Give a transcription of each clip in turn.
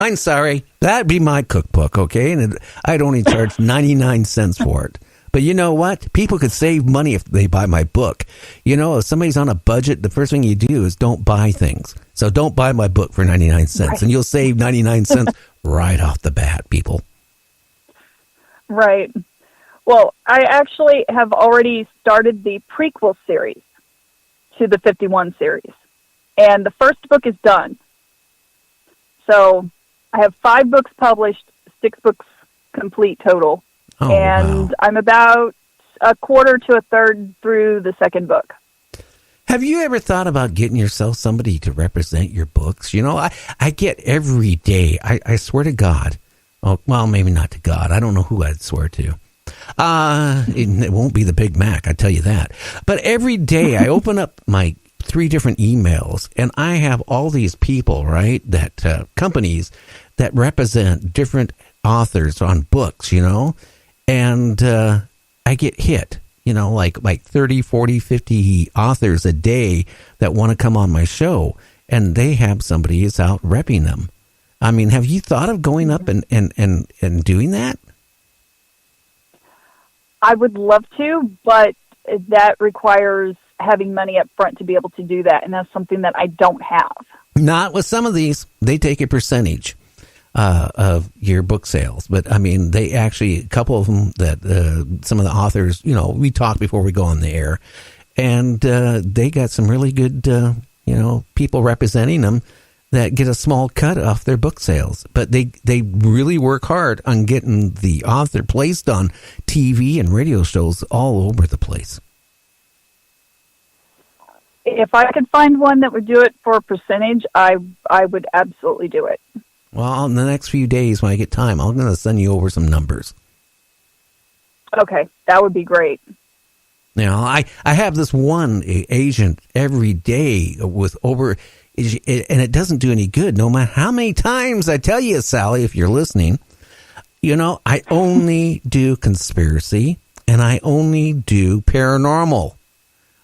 I'm sorry. That'd be my cookbook, okay? And I'd only charge 99 cents for it. But you know what? People could save money if they buy my book. You know, if somebody's on a budget, the first thing you do is don't buy things. So don't buy my book for 99 cents, right. And you'll save 99 cents right off the bat, people. Right. Well, I actually have already started the prequel series to the 51 series. And the first book is done. So I have 5 books published, 6 books complete total. Oh, and wow. I'm about a quarter to a third through the second book. Have you ever thought about getting yourself somebody to represent your books? You know, I get every day, I swear to God, oh, well, maybe not to God. I don't know who I'd swear to. It won't be the Big Mac, I tell you that. But every day I open up my 3 different emails and I have all these people, right, that companies that represent different authors on books, you know, and I get hit, you know, like 30, 40, 50 authors a day that want to come on my show, and they have somebody who's out repping them. I mean, have you thought of going up and doing that? I would love to, but that requires having money up front to be able to do that, and that's something that I don't have. Not with some of these. They take a percentage of your book sales, but I mean, they actually, a couple of them that some of the authors, you know, we talked before we go on the air, and they got some really good, you know, people representing them that get a small cut off their book sales, but they really work hard on getting the author placed on TV and radio shows all over the place. If I could find one that would do it for a percentage, I would absolutely do it. Well, in the next few days when I get time, I'm going to send you over some numbers. Okay, that would be great. You know, I have this one agent every day with over, and it doesn't do any good, no matter how many times I tell you, Sally, if you're listening. You know, I only do conspiracy, and I only do paranormal.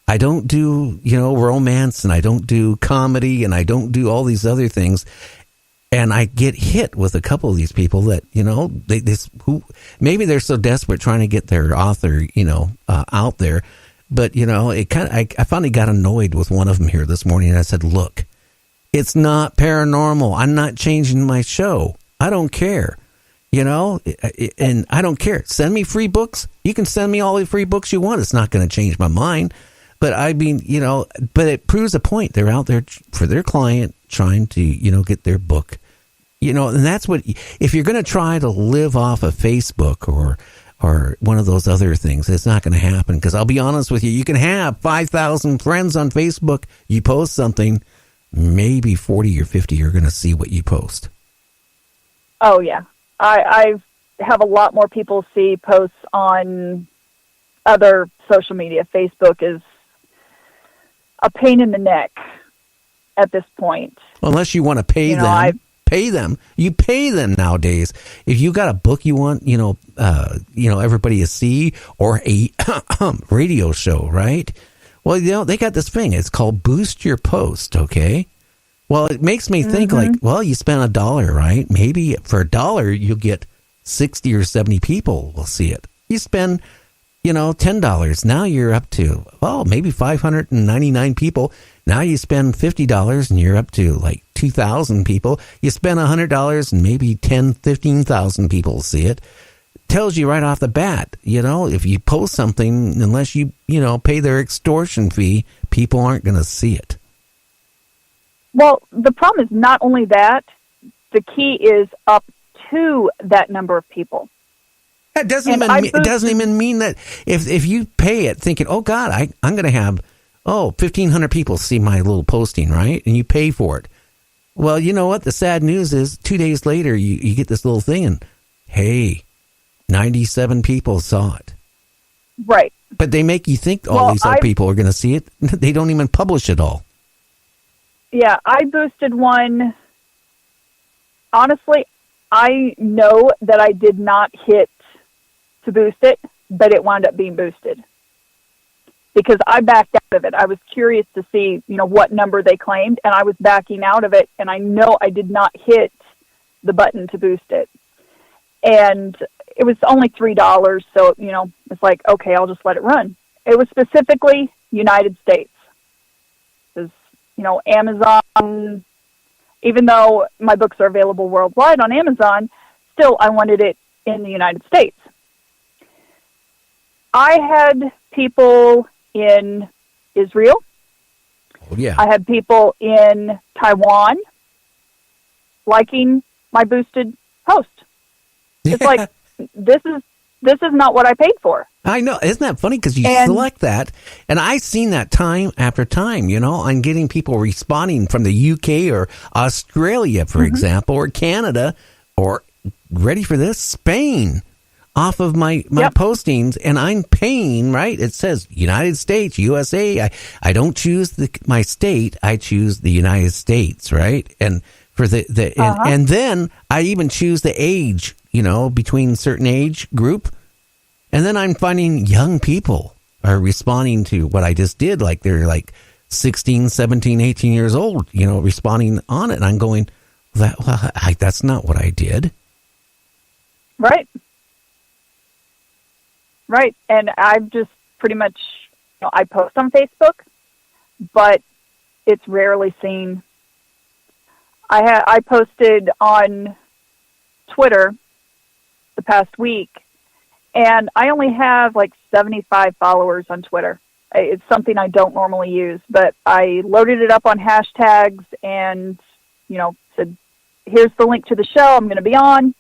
I don't do, you know, romance, and I don't do comedy, and I don't do all these other things. And I get hit with a couple of these people that, you know, who maybe they're so desperate trying to get their author, you know, out there. But, you know, it kind of, I finally got annoyed with one of them here this morning. And I said, look, it's not paranormal. I'm not changing my show. I don't care, you know, and I don't care. Send me free books. You can send me all the free books you want. It's not going to change my mind. But I mean, you know, but it proves a point. They're out there for their client trying to, you know, get their book. You know, and that's what, if you're going to try to live off of Facebook or one of those other things, it's not going to happen. Because I'll be honest with you, you can have 5,000 friends on Facebook. You post something, maybe 40 or 50 are going to see what you post. Oh, yeah. I have a lot more people see posts on other social media. Facebook is a pain in the neck at this point. Well, unless you want to pay them. Pay them. You pay them nowadays. If you got a book you want, you know, everybody to see, or a radio show, right? Well, you know, they got this thing. It's called Boost Your Post. Okay. Well, it makes me think like, well, you spend $1, right? Maybe for $1 you'll get 60 or 70 people will see it. You spend, you know, $10. Now you're up to, well, maybe 599 people. Now you spend $50 and you're up to like 2,000 people. You spend $100 and maybe 10, 15,000 people see it. Tells you right off the bat, you know, if you post something, unless you know, pay their extortion fee, people aren't going to see it. Well, the problem is not only that, the key is up to that number of people. It doesn't even mean that if you pay it thinking, oh God, I'm going to have 1,500 people see my little posting, right? And you pay for it. Well, you know what? The sad news is 2 days later, you get this little thing and, hey, 97 people saw it. Right. But they make you think these other people are going to see it. They don't even publish it all. Yeah, I boosted one. Honestly, I know that I did not hit to boost it, but it wound up being boosted. Because I backed out of it. I was curious to see, you know, what number they claimed, and I was backing out of it, and I know I did not hit the button to boost it. And it was only $3, so, it's like, okay, I'll just let it run. It was specifically United States. Because, Amazon, even though my books are available worldwide on Amazon, still I wanted it in the United States. I had people in Israel. Oh, yeah. I had people in Taiwan liking my boosted post. It's like, this is not what I paid for. I know. Isn't that funny? Because you select that, and I've seen that time after time, I'm getting people responding from the UK or Australia, for example, or Canada, or, ready for this, Spain, off of my postings, and I'm paying, right? It says United States, USA. I don't choose my state. I choose the United States, right? And for and then I even choose the age, between certain age group. And then I'm finding young people are responding to what I just did. Like they're like 16, 17, 18 years old, responding on it. And I'm going, that's not what I did. Right. Right. And I've just pretty much, I post on Facebook, but it's rarely seen. I posted on Twitter the past week, and I only have like 75 followers on Twitter. It's something I don't normally use, but I loaded it up on hashtags and, said, here's the link to the show I'm going to be on.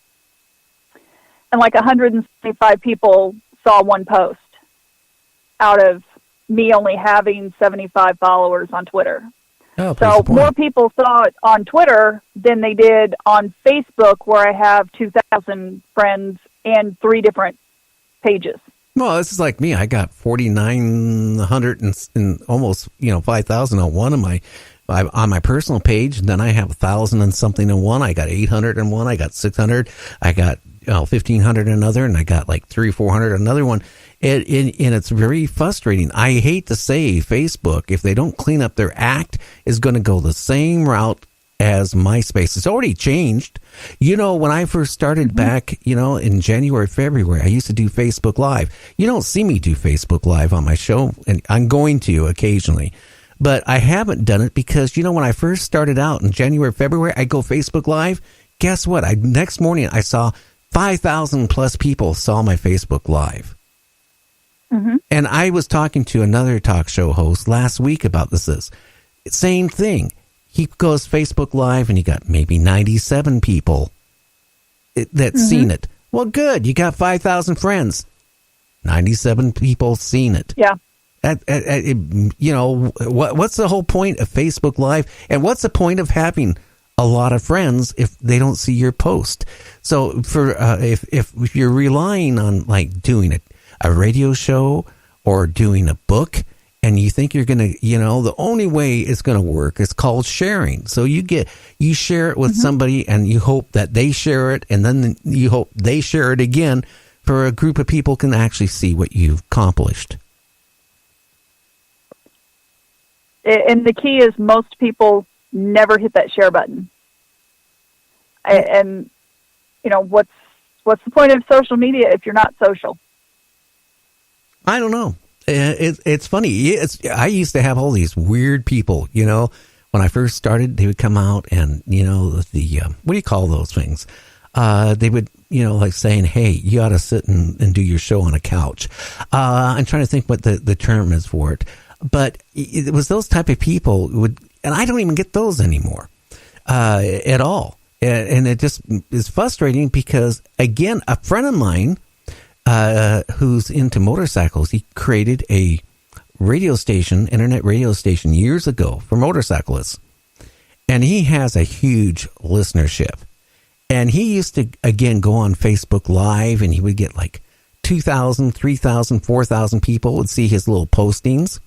And like 175 people saw one post out of me only having 75 followers on Twitter. Oh, so more people saw it on Twitter than they did on Facebook, where I have 2,000 friends and 3 different pages. Well, this is like me. I got 4,900 and almost 5,000 on one of on my personal page, and then I have 1,000 and something in one. I got 800 in one. I got 600. I got 1,500 in another, and I got like 300-400 another one. And it's very frustrating. I hate to say Facebook, if they don't clean up their act, is going to go the same route as MySpace. It's already changed. When I first started back, in January, February, I used to do Facebook Live. You don't see me do Facebook Live on my show, and I'm going to occasionally. But I haven't done it because, when I first started out in January, February, I go Facebook Live. Guess what? Next morning, I saw 5,000 plus people saw my Facebook Live. Mm-hmm. And I was talking to another talk show host last week about this. Same thing. He goes Facebook Live and he got maybe 97 people that's seen it. Well, good. You got 5,000 friends. 97 people seen it. Yeah. What's the whole point of Facebook Live? And what's the point of having a lot of friends if they don't see your post? So for if you're relying on like doing a radio show or doing a book, and you think you're going to, the only way it's going to work is called sharing. So you share it with somebody, and you hope that they share it, and then you hope they share it again, for a group of people can actually see what you've accomplished. And the key is most people never hit that share button. And what's the point of social media if you're not social? I don't know. It's funny. I used to have all these weird people, when I first started, they would come out and, what do you call those things? They would, like saying, hey, you ought to sit and do your show on a couch. I'm trying to think what the term is for it. But it was those type of people and I don't even get those anymore at all. And it just is frustrating because, again, a friend of mine who's into motorcycles, he created a internet radio station years ago for motorcyclists. And he has a huge listenership. And he used to, again, go on Facebook Live, and he would get like 2,000, 3,000, 4,000 people would see his little postings,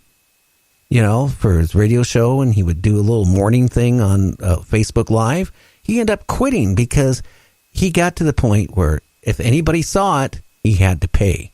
for his radio show, and he would do a little morning thing on Facebook Live. He ended up quitting because he got to the point where if anybody saw it, he had to pay.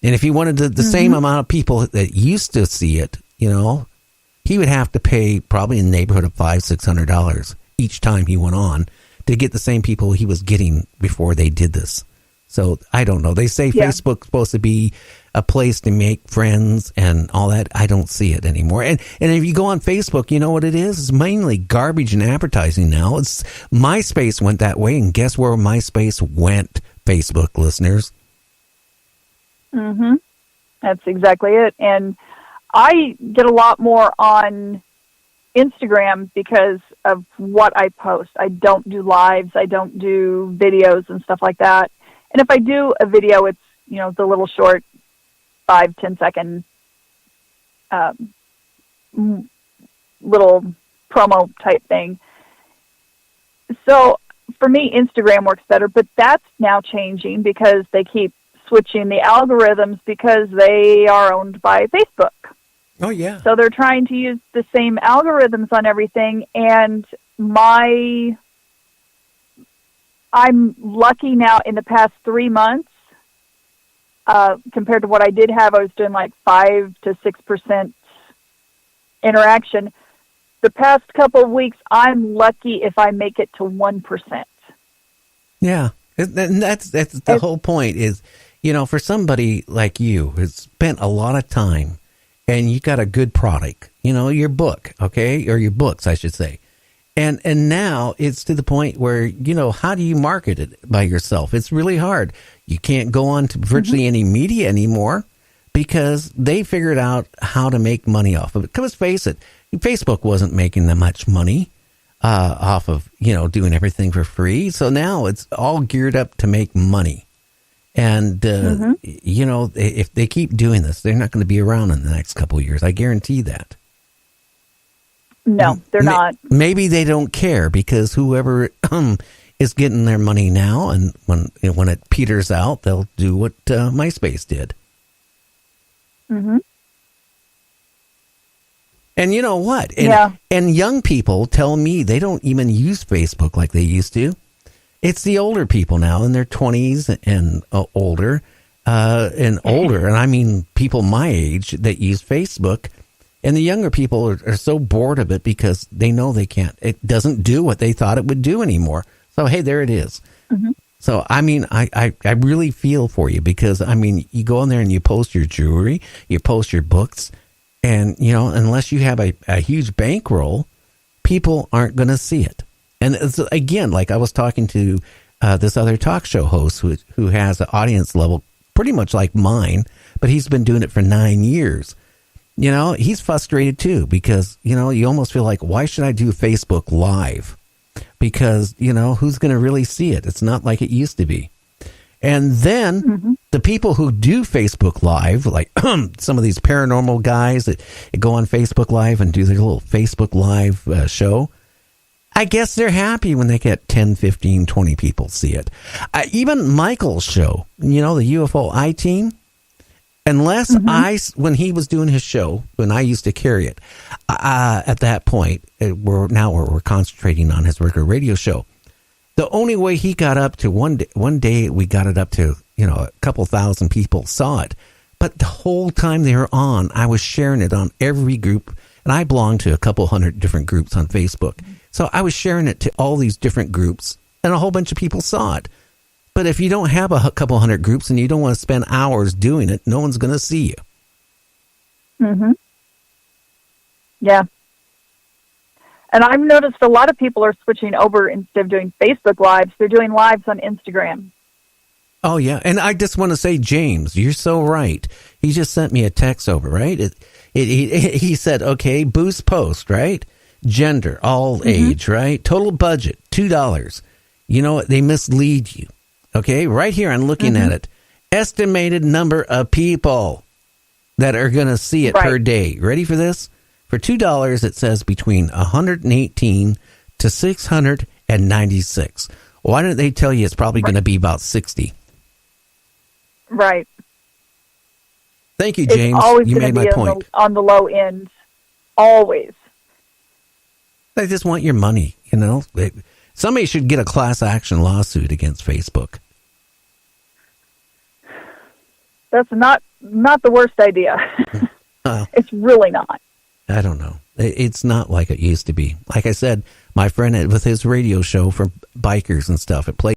And if he wanted the same amount of people that used to see it, he would have to pay probably in the neighborhood of $500-$600 each time he went on, to get the same people he was getting before they did this. So I don't know. They say Facebook's supposed to be a place to make friends and all that. I don't see it anymore. And if you go on Facebook, you know what it is? It's mainly garbage and advertising now. It's MySpace went that way, and guess where MySpace went, Facebook listeners? Mm-hmm. That's exactly it. And I get a lot more on Instagram because of what I post. I don't do lives. I don't do videos and stuff like that. And if I do a video, it's, the little short 5-10 second little promo type thing. So for me, Instagram works better, but that's now changing because they keep switching the algorithms because they are owned by Facebook. Oh, yeah. So they're trying to use the same algorithms on everything, and I'm lucky now in the past 3 months, compared to what I did have, I was doing like 5 to 6% interaction. The past couple of weeks, I'm lucky if I make it to 1%. Yeah, and that's the whole point is, for somebody like you who's spent a lot of time and you got a good product, your book, okay, or your books, I should say. And now it's to the point where, how do you market it by yourself? It's really hard. You can't go on to virtually any media anymore because they figured out how to make money off of it. Because face it, Facebook wasn't making that much money off of, doing everything for free. So now it's all geared up to make money. And, if they keep doing this, they're not going to be around in the next couple of years. I guarantee that. No, they're not. Maybe they don't care because whoever is getting their money now, and when it peters out, they'll do what MySpace did. Mm-hmm. And you know what? Yeah. And young people tell me they don't even use Facebook like they used to. It's the older people now in their 20s and older, and I mean people my age that use Facebook. And the younger people are so bored of it because they know they can't. It doesn't do what they thought it would do anymore. So, hey, there it is. Mm-hmm. So, I mean, I really feel for you because, I mean, you go in there and you post your jewelry, you post your books, and, unless you have a huge bankroll, people aren't going to see it. And it's, again, like I was talking to this other talk show host who has an audience level pretty much like mine, but he's been doing it for 9 years. He's frustrated too because, you almost feel like, why should I do Facebook Live? Because, who's going to really see it? It's not like it used to be. And then the people who do Facebook Live, like some of these paranormal guys that go on Facebook Live and do their little Facebook Live show, I guess they're happy when they get 10, 15, 20 people see it. Even Michael's show, the UFO I-Team, unless when he was doing his show, when I used to carry it, at that point, we're concentrating on his regular radio show. The only way he got up to one day we got it up to, a couple thousand people saw it. But the whole time they were on, I was sharing it on every group. And I belong to a couple hundred different groups on Facebook. So I was sharing it to all these different groups and a whole bunch of people saw it. But if you don't have a couple hundred groups and you don't want to spend hours doing it, no one's going to see you. Mm-hmm. Yeah. And I've noticed a lot of people are switching over instead of doing Facebook Lives, they're doing lives on Instagram. Oh, yeah. And I just want to say, James, you're so right. He just sent me a text over, right? He said, okay, boost post, right? Gender, all age, right? Total budget, $2. You know what? They mislead you. Okay, right here, I'm looking at it. Estimated number of people that are going to see it per day. Ready for this? For $2, it says between 118 to 696. Why don't they tell you it's probably going to be about 60? Right. Thank you, James. It's always you made my point. On the low end. Always. They just want your money, Somebody should get a class action lawsuit against Facebook. That's not the worst idea. It's really not. I don't know. It's not like it used to be. Like I said, my friend with his radio show for bikers and stuff, it plays